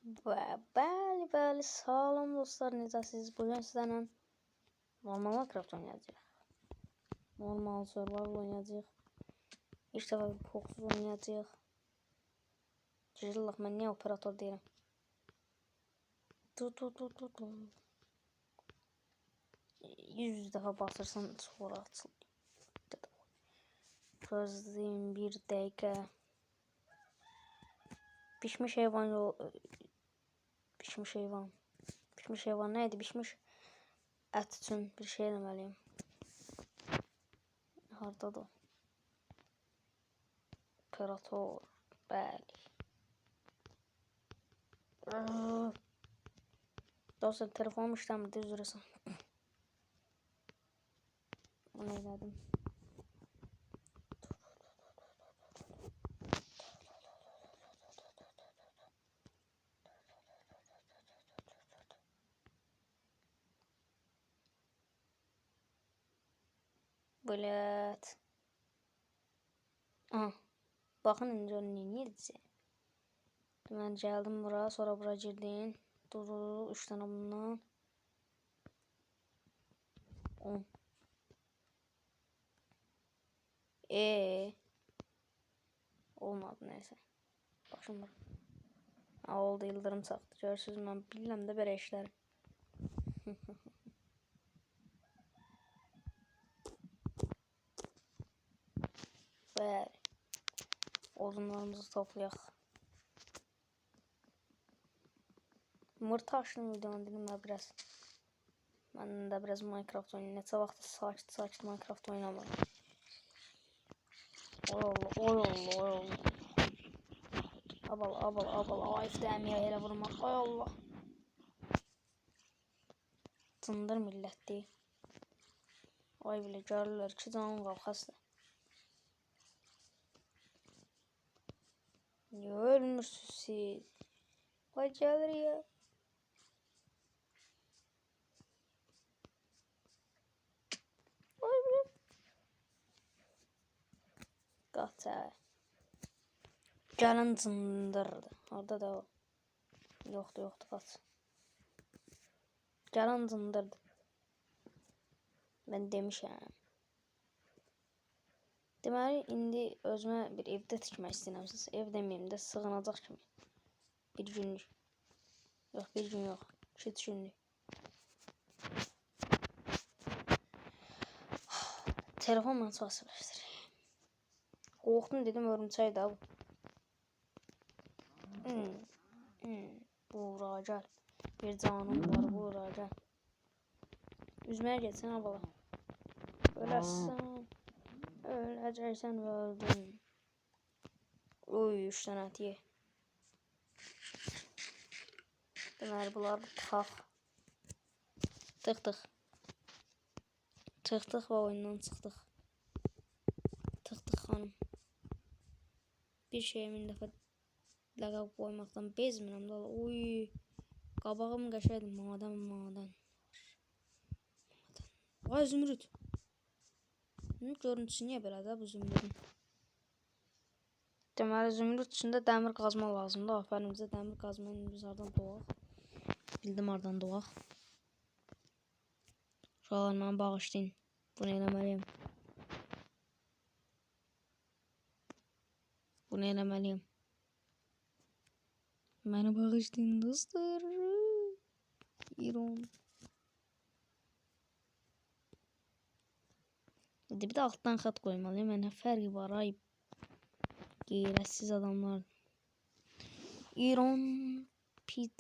Və bəli, salam dostlar, necəsiniz? Bugün sizlərlə normal Minecraft oynayacağıq. Normal survival oynayacağıq. İlk dəfə Poxsuz oynayacağıq. Cırılıq, mən niyə operator deyirəm? Du. 100 dəfə basırsan, sonra açılır. Gözləyim bir dəqiqə. Pişmiş heyvan yol... Pişmiş heyvan neydi? Pişmiş ət üçün bir şey eləməliyim. Hardadır? Operator. Bəli. Dostlar, telefonum işləmirdi, üzr istəyirəm. Bunu elədim. Blət. Aha. Baxın, indi onu neyəcək? Mən gəldim bura, sonra bura girdim. Dur, 3 dənə bundan. 10. Olmadı, neyse. Başım bura. Oldu, yıldırım çaxdı. Görürsünüz, mən bilirəm də belə işləri. Bəli. Odunlarımızı toplayaq. Yumurta açdım videonu dedim ya biraz. Ben de biraz Minecraft oynayayım. Neçə vaxt sakit Minecraft oynamıram. Oy Allah. Abal. Ay istəmiyor elə vurmaq. Ay Allah. Cındır millətdir. Ay bilə görürlər ki, canım qalxasdır. Niye ölmürsünüz siz? Ay gəlir ya. Ay bilə. Qaça. Gəlin cındırdı. Orada da o. Yoxdur, qaç. Gəlin cındırdı. Ben demişəm. Deməli, indi özümə bir evdə tikmək istəyirəm. Ev deməyim də sığınacaq kimi. Bir günlük. Yox, bir gün yox. 2 günlük. Telefon mən çox əsəbləşdir. Qorxdum dedim, örümçək də bu. Bura gəl. Bir canım var, bura gəl. Üzməyə geçsən abala. Öləsən. Öləcəksən və öldün. Uy, 3 dənə ət ye. Deməli, bunları tıxaq. Tıxdıq və oyundan çıxdıq. Tıxdıq xanım. Bir şeyə 1000 dəfə ləqəb qoymaqdan bezmirəm da. Uy, qabağım qəşəngdir. Madən. Vay zümrüt. Görüntüsü niyə belədir bu zümrüdün? Deməli, zümrüt içində dəmir qazma lazımdır. Afərin bizə dəmir qazma, biz hardan doğaq? Bildim hardan doğaq. Uşaqlar, mənə bağışlayın. Bunu eləməliyim. Mənə bağışlayın dostlar. İron. Bir de alttan xat koymalıyım. Nə fərqi var ay qeyrətsiz adamlar. İron pit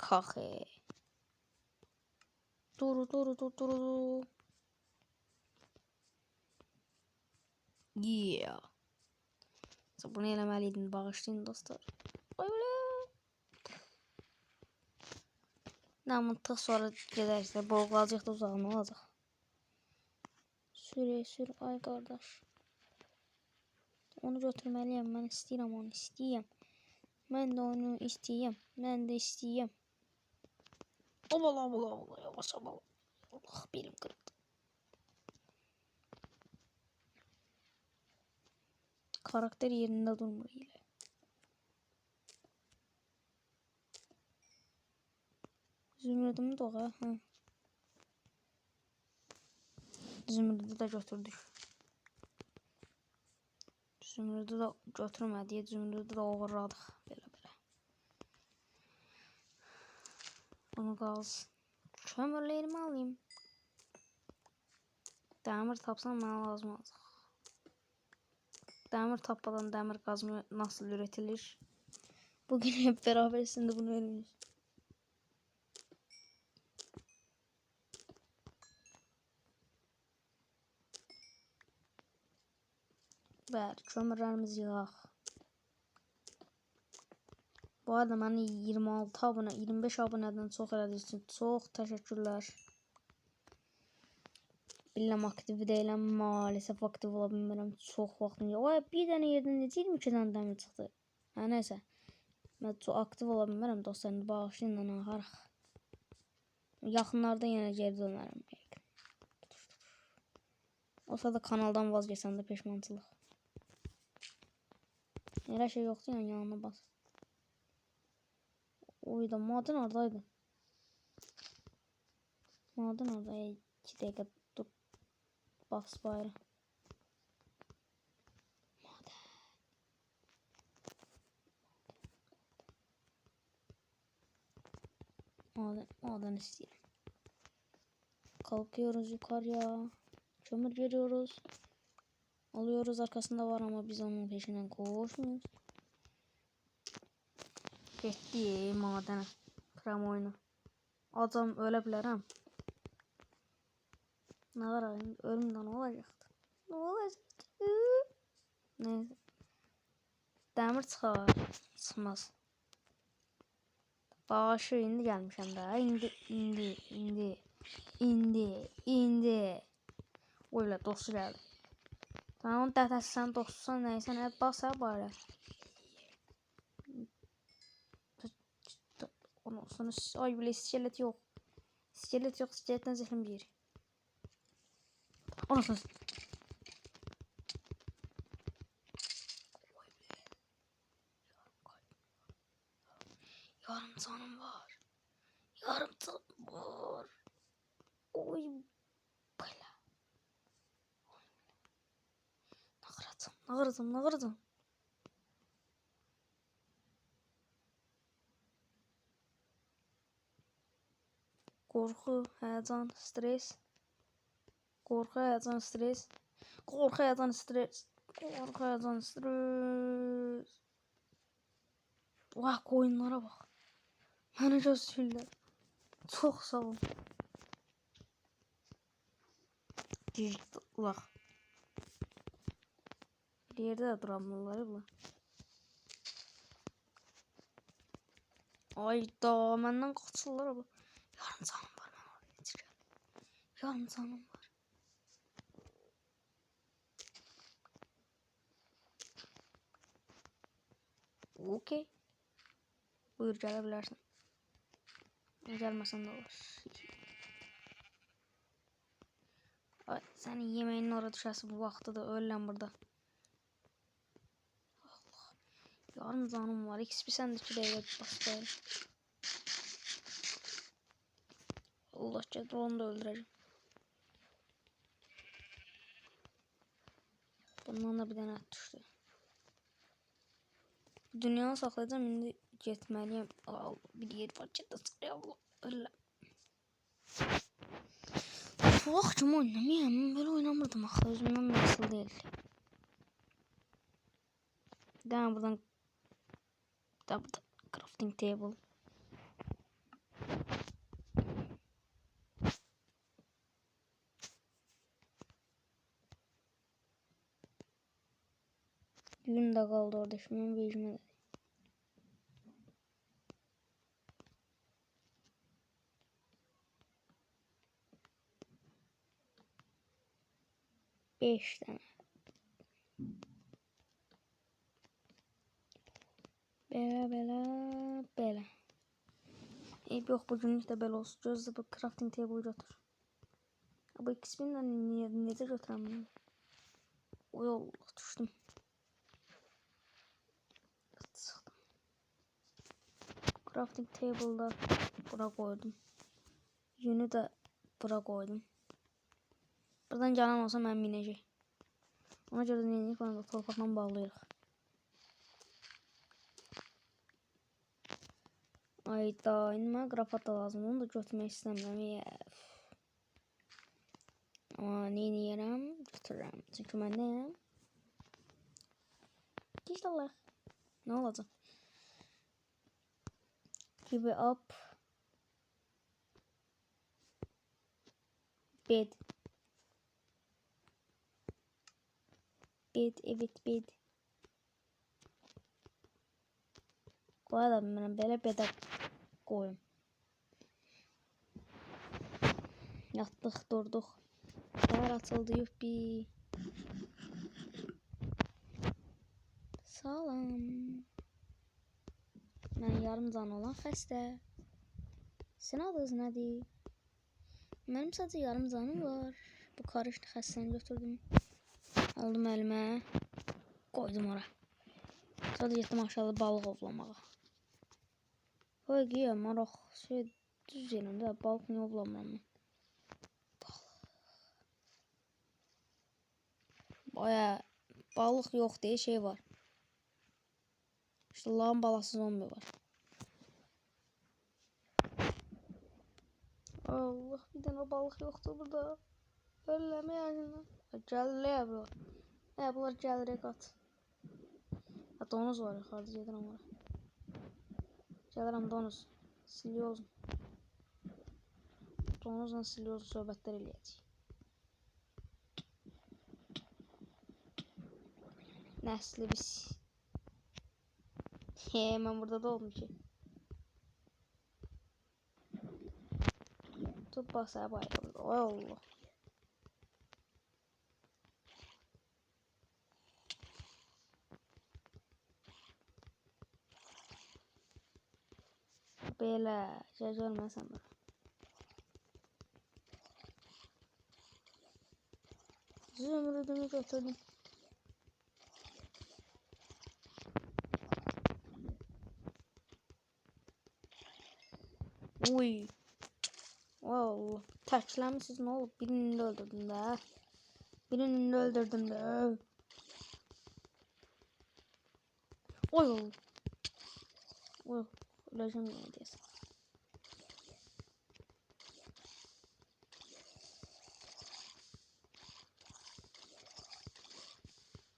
kaxe. Dur. Yeah. Bunu eləməliydim, bağışlayın dostlar. Nə mıntıq sonra gedərsə, boğulacaq da uzağına olacaq. Sür, ay qardaş. Onu götürməliyəm, mən istəyirəm onu, Mən də onu istəyirəm. Abala, yavaş abala. Allah, belim qırıldı. Karakter yerində durmur elə. Zümrüdümü de oğa. Ha. Zümrüdü de götürdük. Zümrüdü de götürmədik. Zümrüdü de uğurladıq. Belə. Bunu qalsın. Kömürlerimi alayım. Dəmir tapsam mənə lazım olacaq. Dəmir tapmadan dəmir qazma nasıl üretilir? Bugün hep beraber şimdi bunu öğreniyoruz. Ver kömürlerimizi yığaq. Bu arada beni 26 abone, 25 aboneden çok elədiğiniz için çok teşekkürler. Bilmem aktif değilim, maalesef aktif olabilmirəm. Çok vaxtım yok. Oy, bir dənə yerdən necə 22 dənə dəmir çıxdı. Ha neyse. Ben çok aktif olabilmirəm dostlarım. Bağışlayın lan axarıq. Yaxınlarda yenə geri dönərəm. Olsa da kanaldan vazgeçsəm də peşmançılıq. Elə şey yoktu yani yanına bas. Oyda maden oradaydı. Maden orada. 2 dakika dur. Bas bari. Maden isteyelim. Kalkıyoruz yukarıya. Kömür görüyoruz. Alıyoruz, arkasında var ama biz onun peşinden koşmuyoruz. Getdi madene. Kram oyunu. Adam ölebilirim. Ne var abi? Ölümden olacaktı. Ne olacaktı? Neyse. Demir çıxar. Çıxmaz. Başı indi gelmişəm də. İndi. Oyla dostu geldi. Tamam dətəsi sən dostsan neyse ne basa bari. Ondan sonra ay bile iskelet yok. İskelet yok, iskeletten zehrim bir. Ondan sonra yarım canım var. Yarım canım var. Oy böyle. Nağırdım. Korku, heyecan, stres. Korku, heyecan, stres. Korku, heyecan, stres. Korku, heyecan, stres. Vah koyunlara bak. Beni gösterdiler. Çok sağ olun. Bak. Bir yerde de duramıyorlar bu. Ay da benden kaçırlar bu. Yarım canım var, ben oraya geçeceğim. Yarım canım var. Okey. Buyur gelebilirsin. Gelmesen de olur. Ay, senin yemeğinin orada düşerse bu vakti de öl lan burada. Allah. Yarım canım var. XP sendeki de bas bari. Allah cadı onu da öldüreceğim. Bundan da bir tane at düştü. Dünyanı saklayacağım, şimdi getməliyəm. Allah, bir yer var, ciddi sıkıyor Allah. Öyle. Bu akşam oynamayayım. Böyle oynamırdım. Aklı özümden nasıl değil. Daha buradan crafting table. Gün de kaldı orada. Şimdi büyücüme de. Beş tane. Belə. Yok bugünlük de belə olsun. Gözlə bu crafting table götür. Bu ikisini de necə götürəm bunu? Oy Allah düşdüm. Crafting table'da bura koydum. Yünü de bura koydum. Buradan gelen olsa mən minəcək. Ona görə də neyini falan da torpaqla bağlayırıq. Ayda, indi mənə qrapat da lazım. Onu da götürmək istəmirəm. Amma neyini yerəm? Götürürəm. Çünki mən nəyəm? İnşallah. Ne olacaq? Give up. Bed. Bed, evet bed. Koyalım mən belə bedə koyum. Yatdıq, durduq. Səhər açıldı, yuppi. Salam. Mən yarım can olan xəstə. Sizin adınız nədir? Mənim sadəcə yarım canım var. Bu karışdı xəstəni götürdüm. Aldım əlimə. Qoydum ora. Sonra getdim aşağıda balıq ovlamağa. Qoy maraq. Düz yerində balıq niyə ovlamıram mən? Baya balık yok diye şey var. İşte lağım balası zombi var. Allah, bir tane balık yoktu burada. Ölleme yani. Gəlir bu. Bunlar gəlir qat. Donuz var yuxarıda, gedirəm ora. Gəlirəm donuz. Silyoz. Donuzla silyoz söhbətlər eləyəcək. Nəsli biz. Mən burada da oldum ki. Tut basaya bayılır. Oy Allah. Belə görməsən bura. Zümrüdümü götürdüm. Uy. Wow. Taşlamışsınız, ne oldu? Birini öldürdüm de. Birini öldürdüm de. Oy. Oy. Öleceğim yine diyorsun.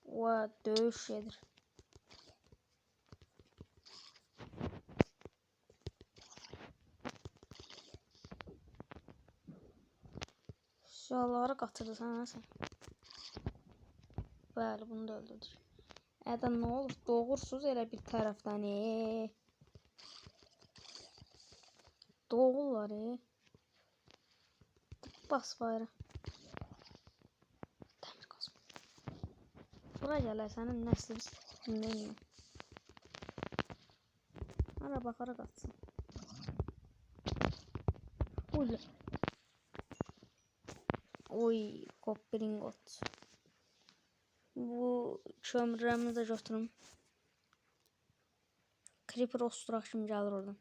What dövüş yedir. Şuraları qatırdı sen. Bəli, bunu da öldürdür. Ədən nə olur? Doğursuz elə bir tərəfdən. Doğurlar. Bas bayra. Dəmir qazma. Bura gələr sənin nəslimiz. Bilməyim. Hara baxara qatsın. Uy. Oy, Kopperingot. Bu kömürlərimizi də götürüm. Creeper osturaq şimdi gəlir oradan.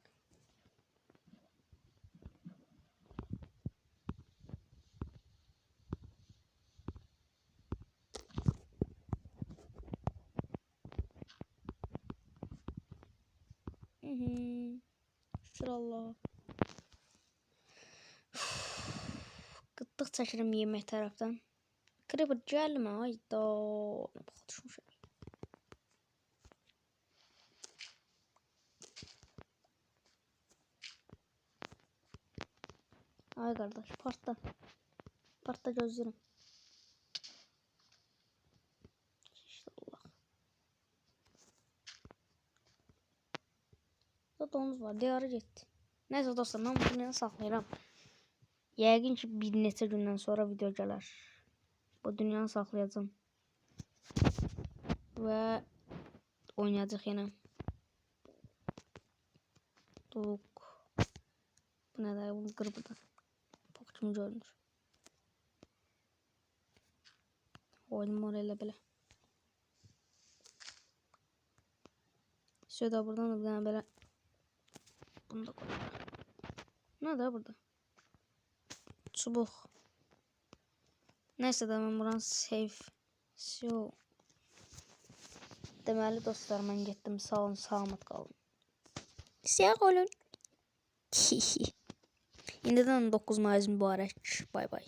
Şükür Allah. Qıtlıq çəkirəm yemək tərəfdən. Creeper gəlmə, ayda. Bax, düşmüşəm. Ay qardaş, partla. Partla gözləyirəm. İşte Allah. Burada donuz var, diyarı getdi. Neyse dostlar, mən bu dünyanı saxlayıram. Yəqin ki bir neçə gündən sonra video gələr. Bu dünyanı saxlayacağım. Və oynayacaq yenə. Doğuq. Bu nədir? Bunu qır buradan. Bax kimi görünür. Oyunum var elə belə. Şöyle buradan da bir dənə belə. Bunu da koyalım. Nədir burada? çubuq. Nəysə də mən buranı save. So. Deməli dostlar, mən getdim. Sağ olun, salamat qalın. Sağ olun. İndiden 9 Mayıs mübarək. Bay bay.